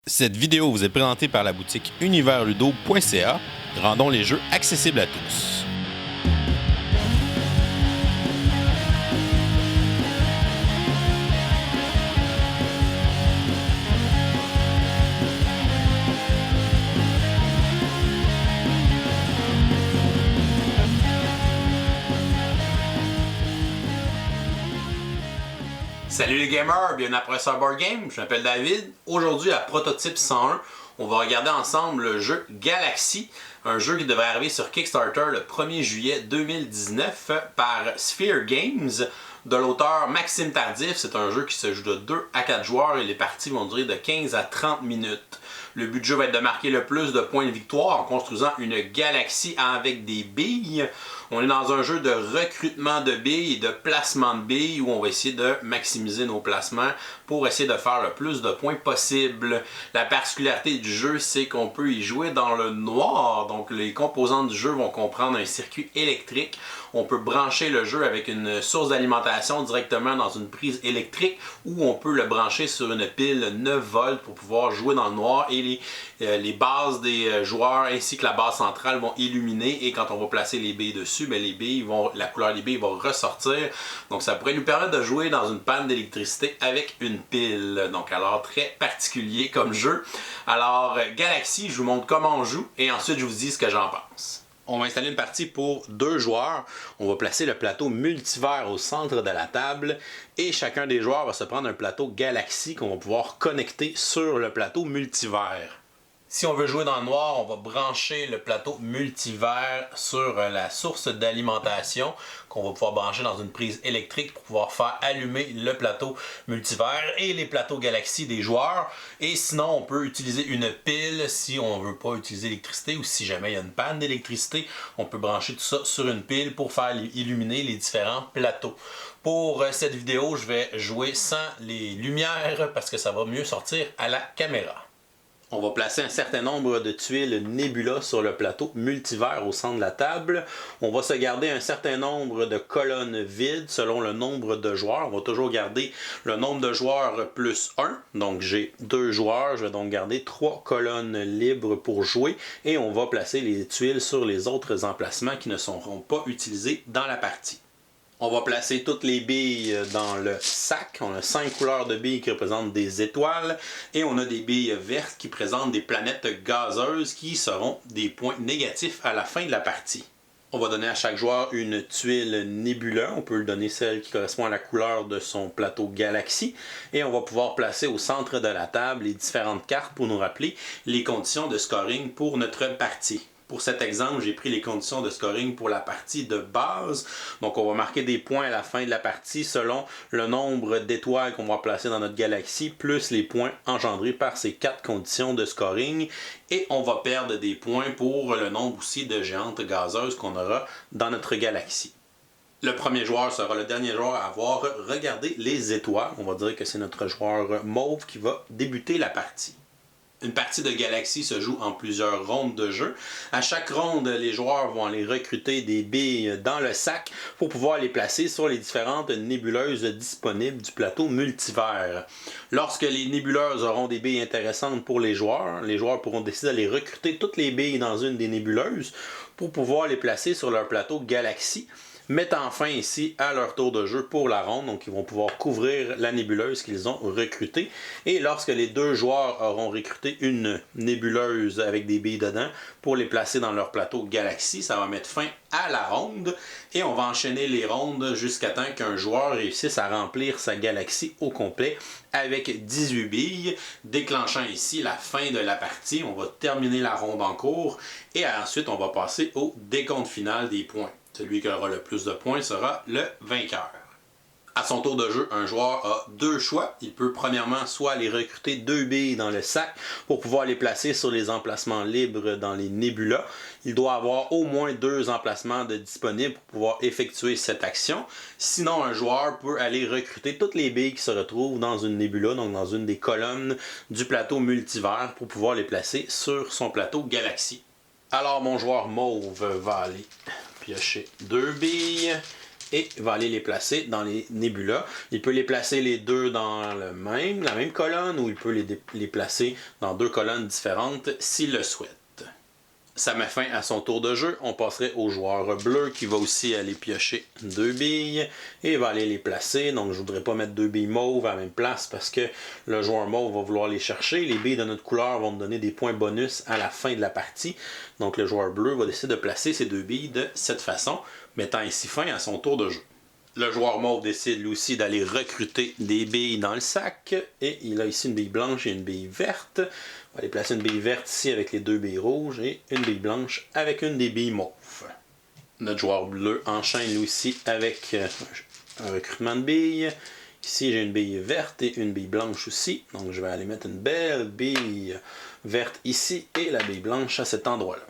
Cette vidéo vous est présentée par la boutique universludo.ca. Rendons les jeux accessibles à tous. Salut les gamers, bienvenue à Professeur Board Game, je m'appelle David. Aujourd'hui à Prototype 101, on va regarder ensemble le jeu Galaxy, un jeu qui devrait arriver sur Kickstarter le 1er juillet 2019 par Sphere Games, de l'auteur Maxime Tardif. C'est un jeu qui se joue de 2 à 4 joueurs et les parties vont durer de 15 à 30 minutes. Le but du jeu va être de marquer le plus de points de victoire en construisant une galaxie avec des billes. On est dans un jeu de recrutement de billes et de placement de billes où on va essayer de maximiser nos placements pour essayer de faire le plus de points possible. La particularité du jeu, c'est qu'on peut y jouer dans le noir. Donc les composantes du jeu vont comprendre un circuit électrique. On peut brancher le jeu avec une source d'alimentation directement dans une prise électrique ou on peut le brancher sur une pile 9 volts pour pouvoir jouer dans le noir et les bases des joueurs ainsi que la base centrale vont illuminer et quand on va placer les billes dessus, bien, la couleur des billes va ressortir. Donc ça pourrait nous permettre de jouer dans une panne d'électricité avec une pile. Donc alors très particulier comme jeu. Alors Galaxy, je vous montre comment on joue et ensuite je vous dis ce que j'en pense. On va installer une partie pour 2 joueurs. On va placer le plateau multivers au centre de la table et chacun des joueurs va se prendre un plateau Galaxy qu'on va pouvoir connecter sur le plateau multivers. Si on veut jouer dans le noir, on va brancher le plateau multivers sur la source d'alimentation qu'on va pouvoir brancher dans une prise électrique pour pouvoir faire allumer le plateau multivers et les plateaux Galaxy des joueurs. Et sinon, on peut utiliser une pile si on ne veut pas utiliser l'électricité ou si jamais il y a une panne d'électricité, on peut brancher tout ça sur une pile pour faire illuminer les différents plateaux. Pour cette vidéo, je vais jouer sans les lumières parce que ça va mieux sortir à la caméra. On va placer un certain nombre de tuiles Nebula sur le plateau multivers au centre de la table. On va se garder un certain nombre de colonnes vides selon le nombre de joueurs. On va toujours garder le nombre de joueurs plus 1. Donc j'ai 2 joueurs, je vais donc garder 3 colonnes libres pour jouer. Et on va placer les tuiles sur les autres emplacements qui ne seront pas utilisés dans la partie. On va placer toutes les billes dans le sac. On a 5 couleurs de billes qui représentent des étoiles et on a des billes vertes qui présentent des planètes gazeuses qui seront des points négatifs à la fin de la partie. On va donner à chaque joueur une tuile Nebula. On peut lui donner celle qui correspond à la couleur de son plateau Galaxy. Et on va pouvoir placer au centre de la table les différentes cartes pour nous rappeler les conditions de scoring pour notre partie. Pour cet exemple, j'ai pris les conditions de scoring pour la partie de base. Donc on va marquer des points à la fin de la partie selon le nombre d'étoiles qu'on va placer dans notre galaxie, plus les points engendrés par ces 4 conditions de scoring. Et on va perdre des points pour le nombre aussi de géantes gazeuses qu'on aura dans notre galaxie. Le premier joueur sera le dernier joueur à avoir regardé les étoiles. On va dire que c'est notre joueur mauve qui va débuter la partie. Une partie de Galaxy se joue en plusieurs rondes de jeu. À chaque ronde, les joueurs vont aller recruter des billes dans le sac pour pouvoir les placer sur les différentes nébuleuses disponibles du plateau multivers. Lorsque les nébuleuses auront des billes intéressantes pour les joueurs pourront décider d'aller recruter toutes les billes dans une des nébuleuses pour pouvoir les placer sur leur plateau Galaxy, mettant fin ici à leur tour de jeu pour la ronde. Donc ils vont pouvoir couvrir la nébuleuse qu'ils ont recrutée. Et lorsque les 2 joueurs auront recruté une nébuleuse avec des billes dedans pour les placer dans leur plateau Galaxy, ça va mettre fin à la ronde. Et on va enchaîner les rondes jusqu'à temps qu'un joueur réussisse à remplir sa galaxie au complet avec 18 billes, déclenchant ici la fin de la partie. On va terminer la ronde en cours et ensuite on va passer au décompte final des points. Celui qui aura le plus de points sera le vainqueur. À son tour de jeu, un joueur a 2 choix. Il peut premièrement soit aller recruter 2 billes dans le sac pour pouvoir les placer sur les emplacements libres dans les nébulas. Il doit avoir au moins 2 emplacements de disponibles pour pouvoir effectuer cette action. Sinon, un joueur peut aller recruter toutes les billes qui se retrouvent dans une nébula, donc dans une des colonnes du plateau multivers pour pouvoir les placer sur son plateau Galaxy. Alors mon joueur mauve va aller piocher 2 billes et va aller les placer dans les nébulas. Il peut les placer les deux dans la même colonne, ou il peut les placer dans deux colonnes différentes s'il le souhaite. Ça met fin à son tour de jeu. On passerait au joueur bleu qui va aussi aller piocher 2 billes et va aller les placer. Donc je ne voudrais pas mettre 2 billes mauves à la même place parce que le joueur mauve va vouloir les chercher. Les billes de notre couleur vont nous donner des points bonus à la fin de la partie. Donc le joueur bleu va décider de placer ces 2 billes de cette façon, mettant ainsi fin à son tour de jeu. Le joueur mauve décide lui aussi d'aller recruter des billes dans le sac. Et il a ici une bille blanche et une bille verte. On va aller placer une bille verte ici avec les 2 billes rouges et une bille blanche avec une des billes mauves. Notre joueur bleu enchaîne lui aussi avec un recrutement de billes. Ici j'ai une bille verte et une bille blanche aussi. Donc je vais aller mettre une belle bille verte ici et la bille blanche à cet endroit-là.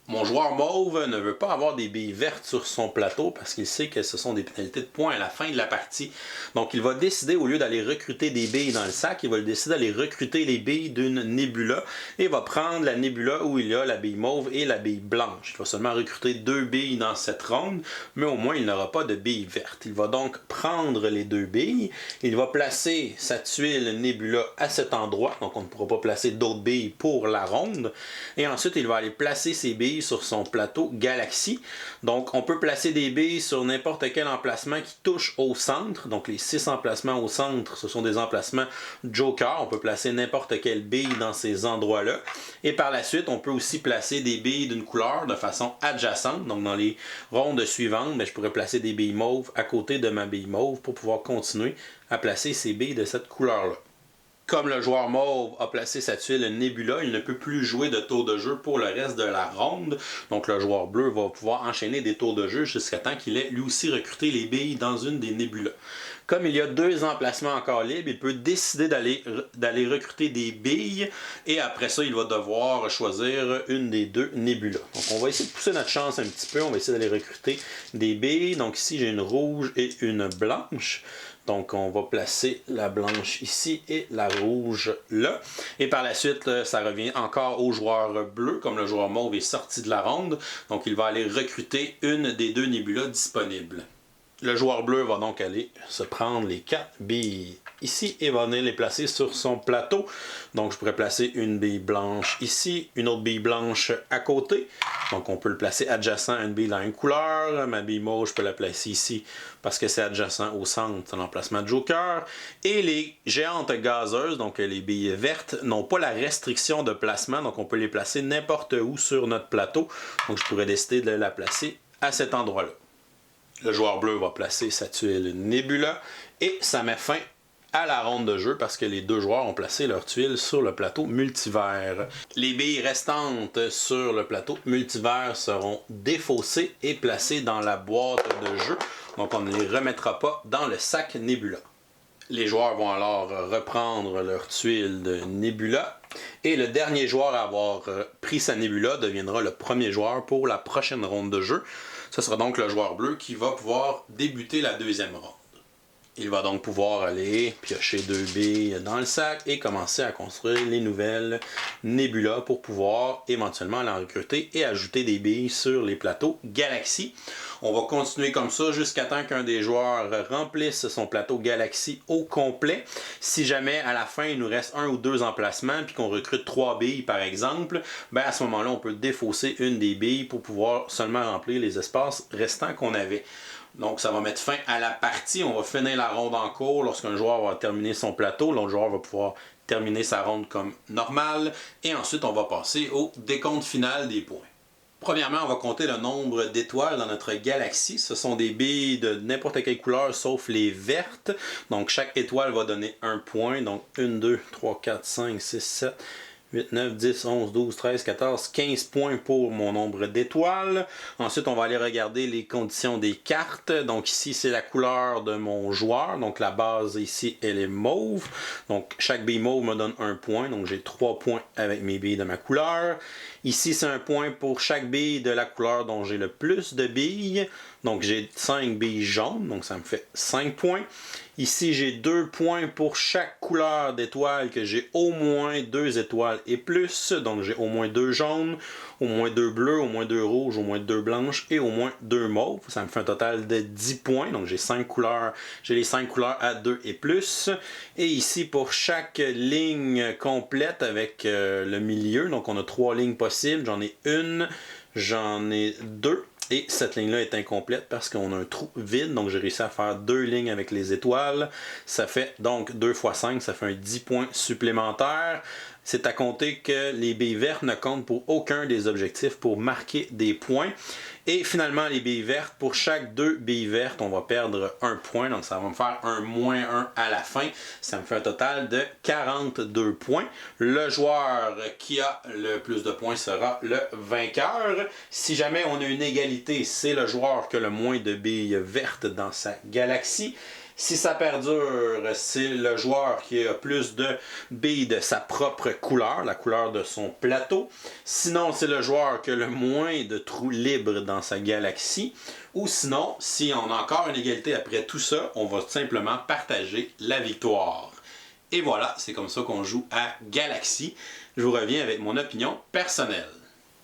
Mon joueur mauve ne veut pas avoir des billes vertes sur son plateau parce qu'il sait que ce sont des pénalités de points à la fin de la partie. Donc il va décider, au lieu d'aller recruter des billes dans le sac, il va décider d'aller recruter les billes d'une nébula et va prendre la nébula où il y a la bille mauve et la bille blanche. Il va seulement recruter 2 billes dans cette ronde, mais au moins il n'aura pas de billes vertes. Il va donc prendre les 2 billes, il va placer sa tuile nébula à cet endroit, donc on ne pourra pas placer d'autres billes pour la ronde, et ensuite il va aller placer ses billes sur son plateau Galaxy. Donc on peut placer des billes sur n'importe quel emplacement qui touche au centre. Donc les 6 emplacements au centre, ce sont des emplacements Joker. On peut placer n'importe quelle bille dans ces endroits-là. Et par la suite, on peut aussi placer des billes d'une couleur de façon adjacente. Donc dans les rondes suivantes, je pourrais placer des billes mauves à côté de ma bille mauve pour pouvoir continuer à placer ces billes de cette couleur-là. Comme le joueur mauve a placé sa tuile Nebula, il ne peut plus jouer de tour de jeu pour le reste de la ronde. Donc le joueur bleu va pouvoir enchaîner des tours de jeu jusqu'à temps qu'il ait lui aussi recruté les billes dans une des nébulas. Comme il y a 2 emplacements encore libres, il peut décider d'aller recruter des billes et après ça, il va devoir choisir une des 2 nébulas. Donc on va essayer de pousser notre chance un petit peu. On va essayer d'aller recruter des billes. Donc ici, j'ai une rouge et une blanche. Donc, on va placer la blanche ici et la rouge là. Et par la suite, ça revient encore au joueur bleu, comme le joueur mauve est sorti de la ronde. Donc, il va aller recruter une des 2 nébulas disponibles. Le joueur bleu va donc aller se prendre les 4 billes ici et va venir les placer sur son plateau. Donc je pourrais placer une bille blanche ici, une autre bille blanche à côté. Donc on peut le placer adjacent à une bille dans une couleur. Ma bille mauve, je peux la placer ici parce que c'est adjacent au centre, c'est l'emplacement de Joker. Et les géantes gazeuses, donc les billes vertes, n'ont pas la restriction de placement. Donc on peut les placer n'importe où sur notre plateau. Donc je pourrais décider de la placer à cet endroit-là. Le joueur bleu va placer sa tuile Nebula et ça met fin à la ronde de jeu parce que les 2 joueurs ont placé leur tuile sur le plateau multivers. Les billes restantes sur le plateau multivers seront défaussées et placées dans la boîte de jeu, donc on ne les remettra pas dans le sac Nebula. Les joueurs vont alors reprendre leur tuile de Nebula et le dernier joueur à avoir pris sa Nebula deviendra le premier joueur pour la prochaine ronde de jeu. Ce sera donc le joueur bleu qui va pouvoir débuter la 2e ronde. Il va donc pouvoir aller piocher 2 billes dans le sac et commencer à construire les nouvelles nébulas pour pouvoir éventuellement en recruter et ajouter des billes sur les plateaux Galaxy. On va continuer comme ça jusqu'à temps qu'un des joueurs remplisse son plateau Galaxy au complet. Si jamais à la fin il nous reste 1 ou 2 emplacements puis qu'on recrute 3 billes par exemple, à ce moment-là on peut défausser une des billes pour pouvoir seulement remplir les espaces restants qu'on avait. Donc ça va mettre fin à la partie. On va finir la ronde en cours lorsqu'un joueur va terminer son plateau. L'autre joueur va pouvoir terminer sa ronde comme normal. Et ensuite, on va passer au décompte final des points. Premièrement, on va compter le nombre d'étoiles dans notre galaxie. Ce sont des billes de n'importe quelle couleur sauf les vertes. Donc chaque étoile va donner 1 point. Donc 1, 2, 3, 4, 5, 6, 7... 8, 9, 10, 11, 12, 13, 14, 15 points pour mon nombre d'étoiles. Ensuite, on va aller regarder les conditions des cartes. Donc ici, c'est la couleur de mon joueur. Donc la base ici, elle est mauve. Donc chaque bille mauve me donne 1 point. Donc j'ai 3 points avec mes billes de ma couleur. Ici, c'est 1 point pour chaque bille de la couleur dont j'ai le plus de billes. Donc j'ai 5 billes jaunes, donc ça me fait 5 points. Ici, j'ai 2 points pour chaque couleur d'étoile que j'ai au moins 2 étoiles et plus. Donc j'ai au moins 2 jaunes, au moins 2 bleus, au moins 2 rouges, au moins 2 blanches et au moins 2 mauves. Ça me fait un total de 10 points. Donc j'ai 5 couleurs, j'ai les 5 couleurs à 2 et plus. Et ici, pour chaque ligne complète avec le milieu, donc on a 3 lignes possibles. J'en ai une, j'en ai 2. Et cette ligne-là est incomplète parce qu'on a un trou vide. Donc j'ai réussi à faire 2 lignes avec les étoiles. Ça fait donc 2 x 5, ça fait un 10 points supplémentaires. C'est à compter que les billes vertes ne comptent pour aucun des objectifs pour marquer des points. Et finalement, les billes vertes, pour chaque 2 billes vertes, on va perdre 1 point. Donc ça va me faire un -1 à la fin. Ça me fait un total de 42 points. Le joueur qui a le plus de points sera le vainqueur. Si jamais on a une égalité, c'est le joueur qui a le moins de billes vertes dans sa galaxie. Si ça perdure, c'est le joueur qui a plus de billes de sa propre couleur, la couleur de son plateau. Sinon, c'est le joueur qui a le moins de trous libres dans sa galaxie. Ou sinon, si on a encore une égalité après tout ça, on va simplement partager la victoire. Et voilà, c'est comme ça qu'on joue à Galaxy. Je vous reviens avec mon opinion personnelle.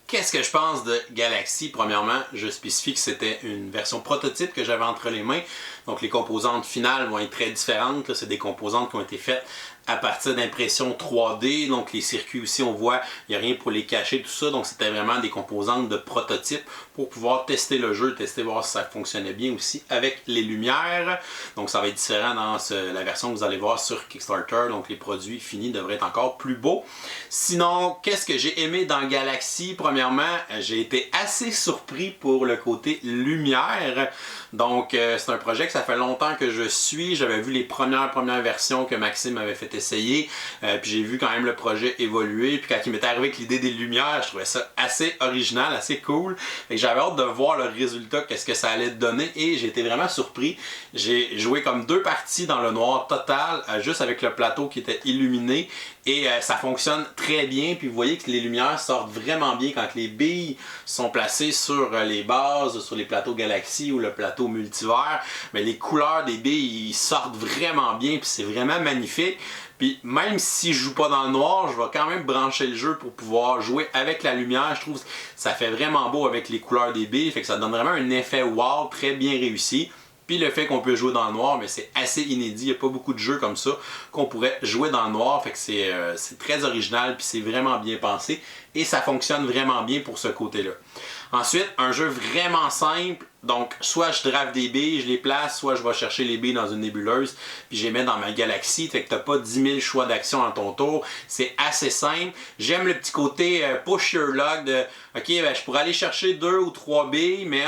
Qu'est-ce que je pense de Galaxy? Premièrement, je spécifie que c'était une version prototype que j'avais entre les mains. Donc les composantes finales vont être très différentes. C'est des composantes qui ont été faites à partir d'impressions 3D. Donc les circuits aussi, on voit, il n'y a rien pour les cacher, tout ça. Donc c'était vraiment des composantes de prototype pour pouvoir tester le jeu, tester voir si ça fonctionnait bien aussi avec les lumières. Donc ça va être différent dans la version que vous allez voir sur Kickstarter. Donc les produits finis devraient être encore plus beaux. Sinon, qu'est-ce que j'ai aimé dans Galaxy? Premièrement, j'ai été assez surpris pour le côté lumière. Donc c'est un projet que ça fait longtemps que je suis. J'avais vu les premières versions que Maxime avait fait essayer. Puis j'ai vu quand même le projet évoluer. Puis quand il m'était arrivé avec l'idée des lumières, je trouvais ça assez original, assez cool. Et j'avais hâte de voir le résultat, qu'est-ce que ça allait donner. Et j'ai été vraiment surpris. J'ai joué comme 2 parties dans le noir total, juste avec le plateau qui était illuminé. Et ça fonctionne très bien. Puis vous voyez que les lumières sortent vraiment bien quand les billes sont placées sur les bases, sur les plateaux Galaxy ou le plateau multivers. Mais les couleurs des billes, ils sortent vraiment bien. Puis c'est vraiment magnifique. Puis même si je joue pas dans le noir, je vais quand même brancher le jeu pour pouvoir jouer avec la lumière. Je trouve que ça fait vraiment beau avec les couleurs des billes. Fait que ça donne vraiment un effet wow très bien réussi. Puis le fait qu'on peut jouer dans le noir, mais c'est assez inédit. Il n'y a pas beaucoup de jeux comme ça qu'on pourrait jouer dans le noir. Fait que c'est très original, puis c'est vraiment bien pensé. Et ça fonctionne vraiment bien pour ce côté-là. Ensuite, un jeu vraiment simple. Donc, soit je draft des billes, je les place, soit je vais chercher les billes dans une nébuleuse, puis je les mets dans ma galaxie. Fait que tu n'as pas 10 000 choix d'action à ton tour. C'est assez simple. J'aime le petit côté push your luck de OK, ben, je pourrais aller chercher 2 ou 3 billes, mais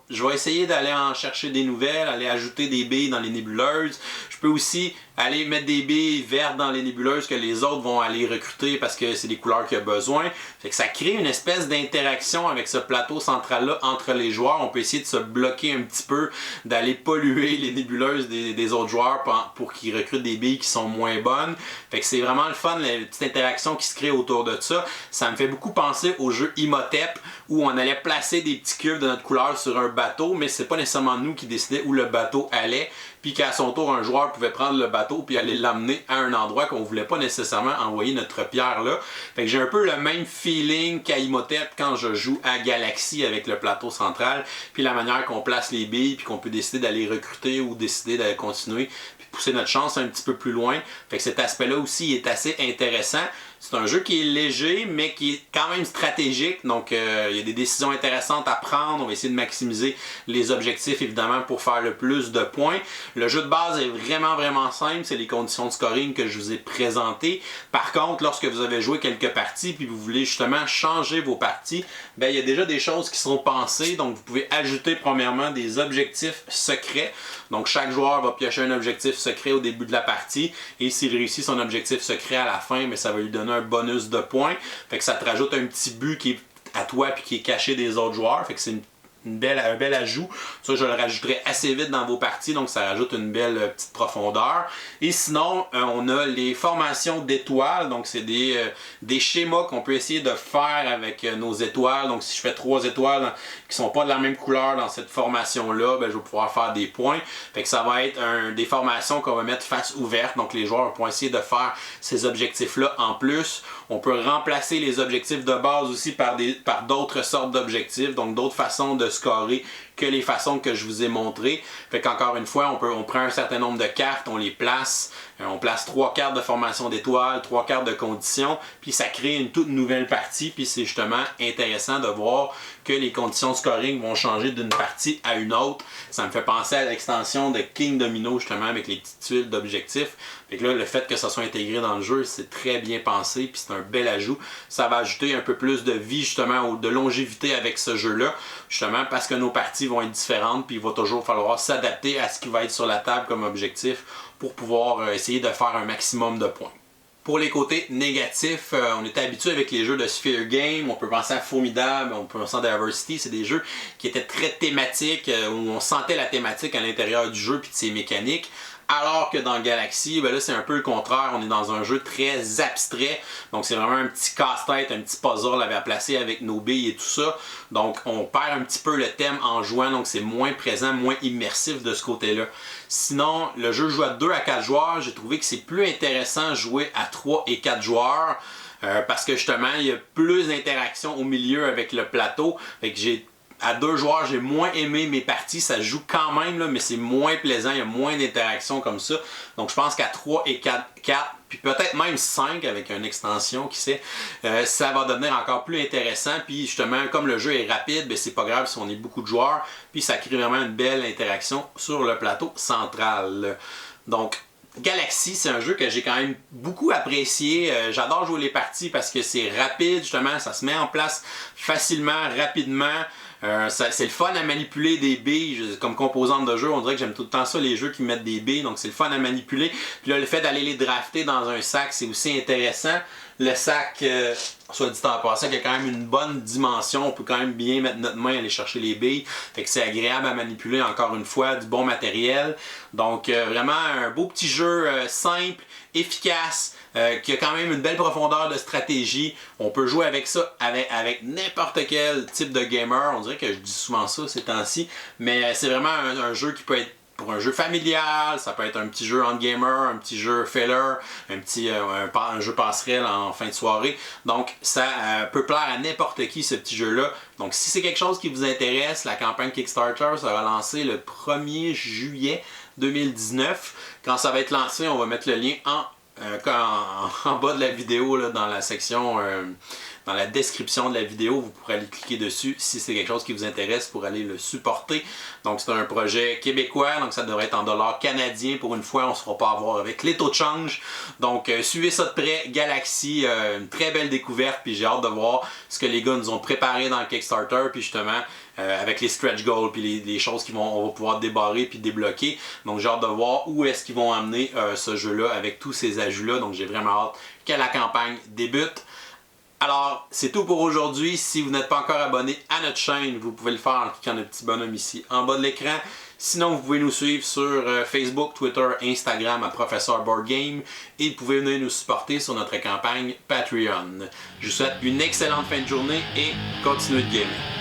je vais essayer d'aller en chercher des nouvelles, aller ajouter des billes dans les nébuleuses. Je peux aussi aller mettre des billes vertes dans les nébuleuses que les autres vont aller recruter parce que c'est des couleurs qu'il y a besoin. Fait que ça crée une espèce d'interaction avec ce plateau central-là entre les joueurs. On peut essayer de se bloquer un petit peu, d'aller polluer les nébuleuses des autres joueurs pour qu'ils recrutent des billes qui sont moins bonnes. Fait que c'est vraiment le fun, la petite interaction qui se crée autour de ça. Ça me fait beaucoup penser au jeu Imhotep où on allait placer des petits cubes de notre couleur sur un bateau, mais c'est pas nécessairement nous qui décidions où le bateau allait. Puis qu'à son tour, un joueur pouvait prendre le bateau puis aller l'amener à un endroit qu'on voulait pas nécessairement envoyer notre pierre là. Fait que j'ai un peu le même feeling qu'à Imhotep quand je joue à Galaxy avec le plateau central, puis la manière qu'on place les billes, puis qu'on peut décider d'aller recruter ou décider d'aller continuer, puis pousser notre chance un petit peu plus loin. Fait que cet aspect-là aussi est assez intéressant. C'est un jeu qui est léger, mais qui est quand même stratégique. Donc, il y a des décisions intéressantes à prendre. On va essayer de maximiser les objectifs, évidemment, pour faire le plus de points. Le jeu de base est vraiment simple. C'est les conditions de scoring que je vous ai présentées. Par contre, lorsque vous avez joué quelques parties, puis vous voulez justement changer vos parties, ben, il y a déjà des choses qui seront pensées. Donc, vous pouvez ajouter, premièrement, des objectifs secrets. Donc, chaque joueur va piocher un objectif secret au début de la partie. Et s'il réussit son objectif secret à la fin, ben, ça va lui donner un bonus de points. Fait que ça te rajoute un petit but qui est à toi puis qui est caché des autres joueurs. Fait que c'est un bel ajout. Ça, je le rajouterai assez vite dans vos parties, donc ça rajoute une belle petite profondeur. Et sinon, on a les formations d'étoiles, donc c'est des schémas qu'on peut essayer de faire avec nos étoiles. Donc si je fais 3 étoiles qui sont pas de la même couleur dans cette formation-là, ben, je vais pouvoir faire des points. Fait que ça va être des formations qu'on va mettre face ouverte, donc les joueurs vont essayer de faire ces objectifs-là en plus. On peut remplacer les objectifs de base aussi par d'autres sortes d'objectifs, donc d'autres façons de scorer que les façons que je vous ai montrées. Fait qu'encore une fois, on prend un certain nombre de cartes, on les place. On place 3 cartes de formation d'étoiles, 3 cartes de conditions, puis ça crée une toute nouvelle partie. Puis c'est justement intéressant de voir que les conditions de scoring vont changer d'une partie à une autre. Ça me fait penser à l'extension de King Domino, justement, avec les petites tuiles d'objectifs. Fait que là, le fait que ça soit intégré dans le jeu, c'est très bien pensé, puis c'est un bel ajout. Ça va ajouter un peu plus de vie, justement, ou de longévité avec ce jeu-là, justement, parce que nos parties vont être différentes, puis il va toujours falloir s'adapter à ce qui va être sur la table comme objectif pour pouvoir essayer de faire un maximum de points. Pour les côtés négatifs, on était habitué avec les jeux de Sphere Game, on peut penser à Formidable, on peut penser à Diversity, c'est des jeux qui étaient très thématiques, où on sentait la thématique à l'intérieur du jeu puis de ses mécaniques. Alors que dans Galaxy, ben là c'est un peu le contraire, on est dans un jeu très abstrait, donc c'est vraiment un petit casse-tête, un petit puzzle à placer avec nos billes et tout ça, donc on perd un petit peu le thème en jouant, donc c'est moins présent, moins immersif de ce côté-là. Sinon, le jeu joue à 2 à 4 joueurs, j'ai trouvé que c'est plus intéressant de jouer à 3 et 4 joueurs, parce que justement il y a plus d'interaction au milieu avec le plateau, fait que à 2 joueurs, j'ai moins aimé mes parties. Ça joue quand même, là, mais c'est moins plaisant. Il y a moins d'interactions comme ça. Donc, je pense qu'à 3 et 4, puis peut-être même 5 avec une extension, qui sait, ça va devenir encore plus intéressant. Puis justement, comme le jeu est rapide, ben, c'est pas grave si on est beaucoup de joueurs. Puis ça crée vraiment une belle interaction sur le plateau central. Donc, Galaxy, c'est un jeu que j'ai quand même beaucoup apprécié. J'adore jouer les parties parce que c'est rapide, justement. Ça se met en place facilement, rapidement. C'est le fun à manipuler des billes comme composante de jeu. On dirait que j'aime tout le temps ça, les jeux qui mettent des billes, donc c'est le fun à manipuler. Puis là, le fait d'aller les drafter dans un sac, c'est aussi intéressant. Le sac, soit dit en passant, il y a quand même une bonne dimension. On peut quand même bien mettre notre main et aller chercher les billes. Fait que c'est agréable à manipuler, encore une fois, du bon matériel. Donc vraiment un beau petit jeu simple, efficace, qui a quand même une belle profondeur de stratégie. On peut jouer avec ça, avec n'importe quel type de gamer. On dirait que je dis souvent ça ces temps-ci. Mais c'est vraiment un jeu qui peut être pour un jeu familial, ça peut être un petit jeu entre gamers, un petit jeu filler, un jeu passerelle en fin de soirée. Donc ça peut plaire à n'importe qui, ce petit jeu-là. Donc si c'est quelque chose qui vous intéresse, la campagne Kickstarter, ça va lancer le 1er juillet 2019. Quand ça va être lancé, on va mettre le lien en bas de la vidéo, là, dans la section, dans la description de la vidéo. Vous pourrez aller cliquer dessus si c'est quelque chose qui vous intéresse pour aller le supporter. Donc c'est un projet québécois, donc ça devrait être en dollars canadiens pour une fois. On ne se fera pas avoir avec les taux de change. Donc suivez ça de près. Galaxy, une très belle découverte, puis j'ai hâte de voir ce que les gars nous ont préparé dans le Kickstarter, puis justement avec les stretch goals, puis les choses on va pouvoir débarrer puis débloquer. Donc j'ai hâte de voir où est-ce qu'ils vont amener ce jeu-là avec tous ces ajouts-là. Donc j'ai vraiment hâte que la campagne débute. Alors, c'est tout pour aujourd'hui. Si vous n'êtes pas encore abonné à notre chaîne, vous pouvez le faire en cliquant le petit bonhomme ici en bas de l'écran. Sinon, vous pouvez nous suivre sur Facebook, Twitter, Instagram à Professeur Board Game et vous pouvez venir nous supporter sur notre campagne Patreon. Je vous souhaite une excellente fin de journée et continuez de gamer.